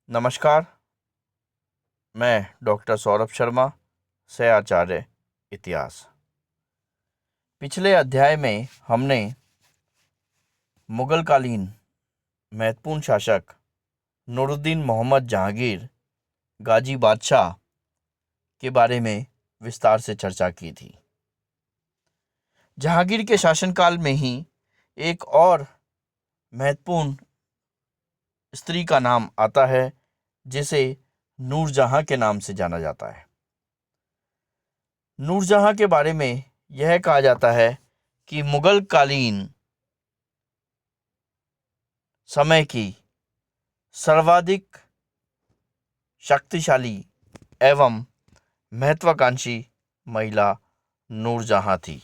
नमस्कार। मैं डॉक्टर सौरभ शर्मा, सह आचार्य इतिहास। पिछले अध्याय में हमने मुगलकालीन महत्वपूर्ण शासक नूरुद्दीन मोहम्मद जहांगीर गाजी बादशाह के बारे में विस्तार से चर्चा की थी। जहांगीर के शासनकाल में ही एक और महत्वपूर्ण स्त्री का नाम आता है जिसे नूरजहां के नाम से जाना जाता है। नूरजहां के बारे में यह कहा जाता है कि मुगल कालीन समय की सर्वाधिक शक्तिशाली एवं महत्वाकांक्षी महिला नूरजहां थी।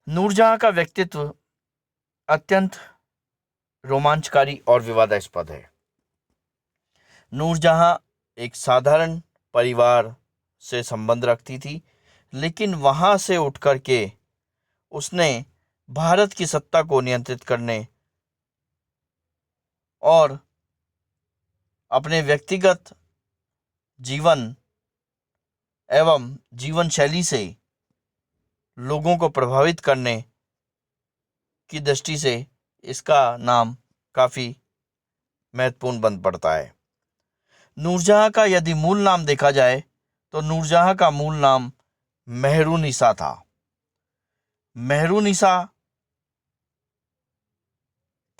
नूरजहां का व्यक्तित्व अत्यंत रोमांचकारी और विवादास्पद है। नूरजहां एक साधारण परिवार से संबंध रखती थी, लेकिन वहां से उठकर के उसने भारत की सत्ता को नियंत्रित करने और अपने व्यक्तिगत जीवन एवं जीवन शैली से लोगों को प्रभावित करने की दृष्टि से इसका नाम काफ़ी महत्वपूर्ण बन पड़ता है। नूरजहां का यदि मूल नाम देखा जाए तो नूरजहां का मूल नाम मेहरुनिसा था। मेहरुनिसा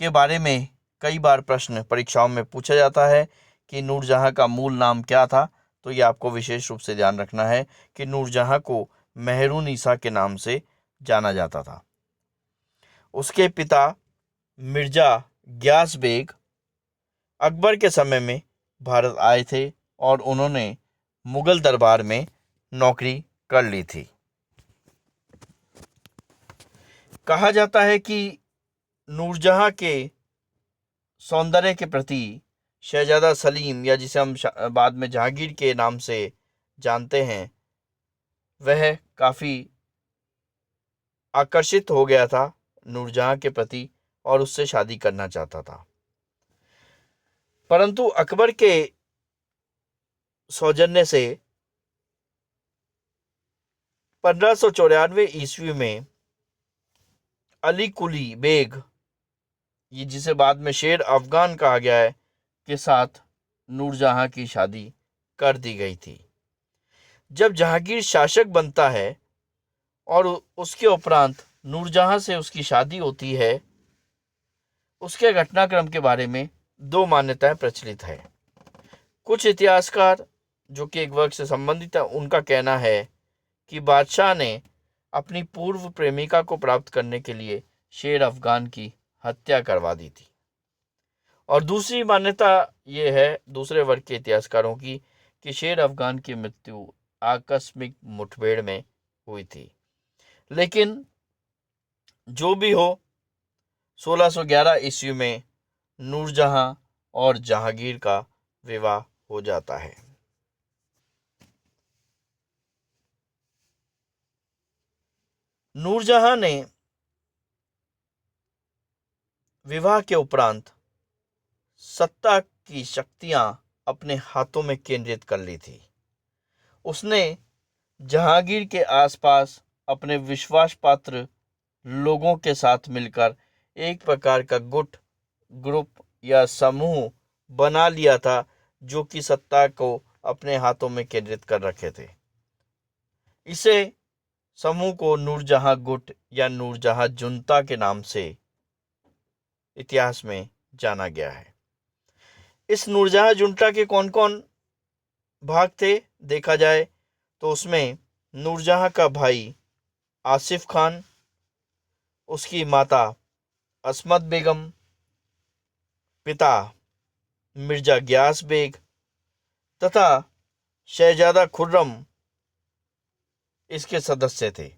के बारे में कई बार प्रश्न परीक्षाओं में पूछा जाता है कि नूरजहां का मूल नाम क्या था। तो ये आपको विशेष रूप से ध्यान रखना है कि नूरजहां को मेहरुनिसा के नाम से जाना जाता था। उसके पिता मिर्जा ग्यास बेग अकबर के समय में भारत आए थे और उन्होंने मुगल दरबार में नौकरी कर ली थी। कहा जाता है कि नूरजहां के सौंदर्य के प्रति शहजादा सलीम, या जिसे हम बाद में जहांगीर के नाम से जानते हैं, वह काफ़ी आकर्षित हो गया था नूरजहां के प्रति और उससे शादी करना चाहता था। परंतु अकबर के सौजन्य से 1594 ईस्वी में अली कुली बेग, ये जिसे बाद में शेर अफगान कहा गया है, के साथ नूरजहां की शादी कर दी गई थी। जब जहांगीर शासक बनता है और उसके उपरांत नूरजहां से उसकी शादी होती है, उसके घटनाक्रम के बारे में दो मान्यताएं प्रचलित है। कुछ इतिहासकार जो कि एक वर्ग से संबंधित है, उनका कहना है कि बादशाह ने अपनी पूर्व प्रेमिका को प्राप्त करने के लिए शेर अफगान की हत्या करवा दी थी। और दूसरी मान्यता ये है दूसरे वर्ग के इतिहासकारों की कि शेर अफगान की मृत्यु आकस्मिक मुठभेड़ में हुई थी। लेकिन जो भी हो, 1611 ईस्वी में नूरजहां और जहांगीर का विवाह हो जाता है। नूरजहां ने विवाह के उपरांत सत्ता की शक्तियां अपने हाथों में केंद्रित कर ली थी। उसने जहांगीर के आसपास अपने विश्वास पात्र लोगों के साथ मिलकर एक प्रकार का गुट, ग्रुप या समूह बना लिया था जो कि सत्ता को अपने हाथों में केंद्रित कर रखे थे। इसे समूह को नूरजहां गुट या नूरजहां जुनता के नाम से इतिहास में जाना गया है। इस नूरजहां जुनता के कौन कौन भाग थे देखा जाए तो उसमें नूरजहां का भाई आसिफ खान, उसकी माता असमत बेगम, पिता मिर्जा ग्यास बेग तथा शहजादा खुर्रम इसके सदस्य थे।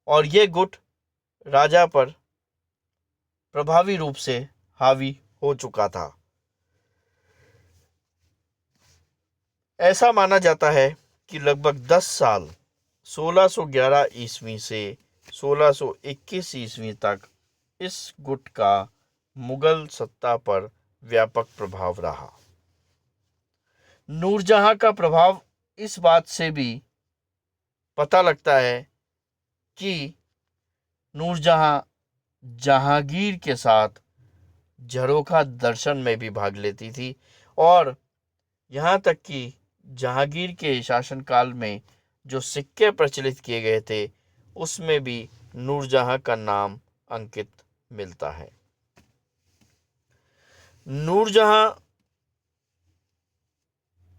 और ये गुट राजा पर प्रभावी रूप से हावी हो चुका था। ऐसा माना जाता है कि लगभग 10 साल 1611 ईस्वी से 1621 ईस्वी तक इस गुट का मुगल सत्ता पर व्यापक प्रभाव रहा। नूरजहां का प्रभाव इस बात से भी पता लगता है कि नूरजहां जहांगीर के साथ झरोखा दर्शन में भी भाग लेती थी और यहाँ तक कि जहांगीर के शासनकाल में जो सिक्के प्रचलित किए गए थे उसमें भी नूरजहां का नाम अंकित मिलता है। नूरजहां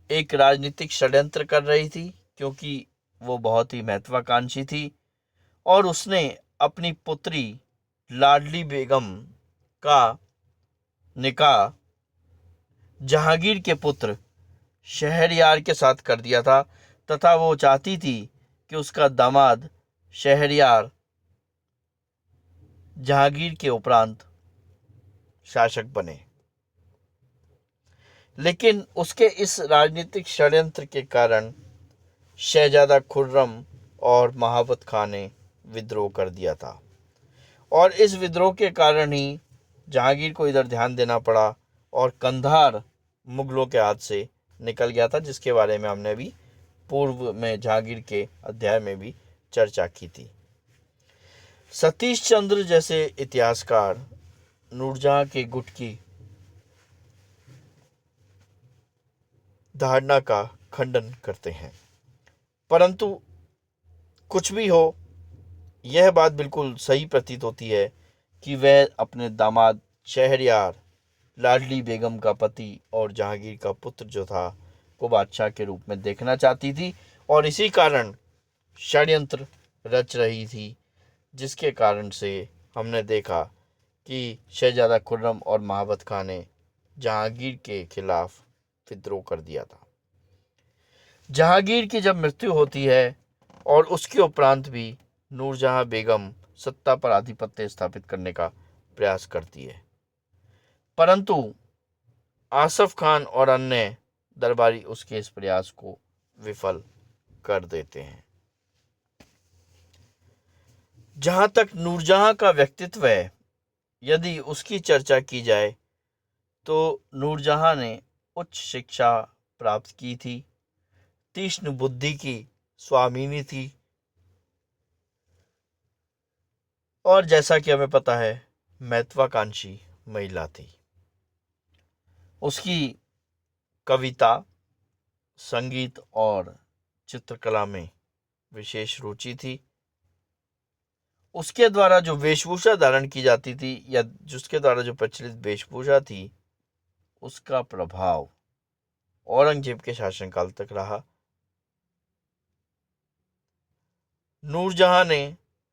एक राजनीतिक षड्यंत्र कर रही थी क्योंकि वो बहुत ही महत्वाकांक्षी थी और उसने अपनी पुत्री लाडली बेगम का निकाह जहांगीर के पुत्र शहरयार के साथ कर दिया था तथा वो चाहती थी कि उसका दामाद शहरयार जहांगीर के उपरांत शासक बने। लेकिन उसके इस राजनीतिक षड्यंत्र के कारण शहजादा खुर्रम और महाबत खान ने विद्रोह कर दिया था और इस विद्रोह के कारण ही जहांगीर को इधर ध्यान देना पड़ा और कंधार मुगलों के हाथ से निकल गया था, जिसके बारे में हमने अभी पूर्व में जहांगीर के अध्याय में भी चर्चा की थी। सतीश चंद्र जैसे इतिहासकार नूरजहां के गुट की धारणा का खंडन करते हैं, परंतु कुछ भी हो यह बात बिल्कुल सही प्रतीत होती है कि वह अपने दामाद शहरयार लाडली बेगम का पति और जहांगीर का पुत्र जो था को बादशाह के रूप में देखना चाहती थी और इसी कारण षड्यंत्र रच रही थी, जिसके कारण से हमने देखा कि शहजादा खुर्रम और महाबत खान ने जहांगीर के खिलाफ विद्रोह कर दिया था। जहांगीर की जब मृत्यु होती है और उसके उपरांत भी नूरजहां बेगम सत्ता पर आधिपत्य स्थापित करने का प्रयास करती है, परंतु आसफ खान और अन्य दरबारी उसके इस प्रयास को विफल कर देते हैं। जहां तक नूरजहां का व्यक्तित्व है, यदि उसकी चर्चा की जाए तो नूरजहां ने उच्च शिक्षा प्राप्त की थी, तीक्ष्ण बुद्धि की स्वामिनी थी और जैसा कि हमें पता है महत्वाकांक्षी महिला थी। उसकी कविता, संगीत और चित्रकला में विशेष रुचि थी। उसके द्वारा जो वेशभूषा धारण की जाती थी या जिसके द्वारा जो प्रचलित वेशभूषा थी उसका प्रभाव औरंगजेब के शासनकाल तक रहा। नूरजहां ने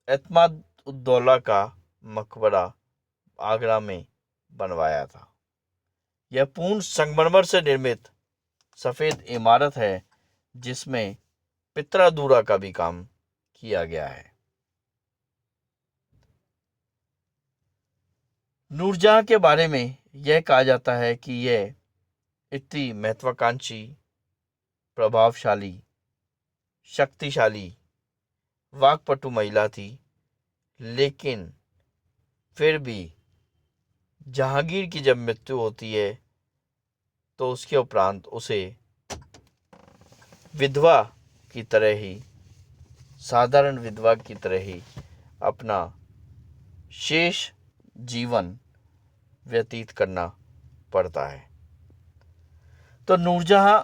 एतमाद उद्दौला का मकबरा आगरा में बनवाया था। यह पूर्ण संगमरमर से निर्मित सफेद इमारत है जिसमें पित्रादूरा का भी काम किया गया है। नूरजहां के बारे में यह कहा जाता है कि यह इतनी महत्वाकांक्षी, प्रभावशाली, शक्तिशाली, वाक्पटु महिला थी, लेकिन फिर भी जहांगीर की जब मृत्यु होती है तो उसके उपरांत उसे विधवा की तरह ही, साधारण विधवा की तरह ही अपना शेष जीवन व्यतीत करना पड़ता है। तो नूरजहां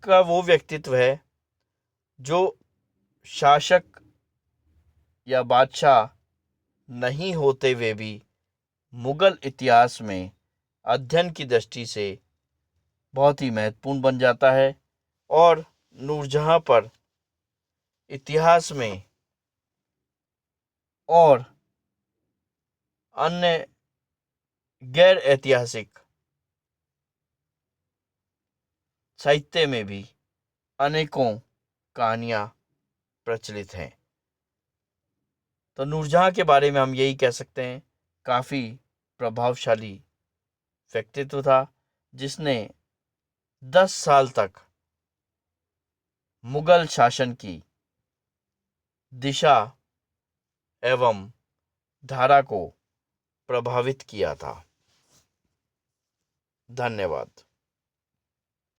का वो व्यक्तित्व है जो शासक या बादशाह नहीं होते हुए भी मुगल इतिहास में अध्ययन की दृष्टि से बहुत ही महत्वपूर्ण बन जाता है और नूरजहां पर इतिहास में और अन्य गैर ऐतिहासिक साहित्य में भी अनेकों कहानियां प्रचलित हैं। तो नूरजहां के बारे में हम यही कह सकते हैं, काफ़ी प्रभावशाली व्यक्तित्व था जिसने 10 साल तक मुगल शासन की दिशा एवं धारा को प्रभावित किया था। धन्यवाद।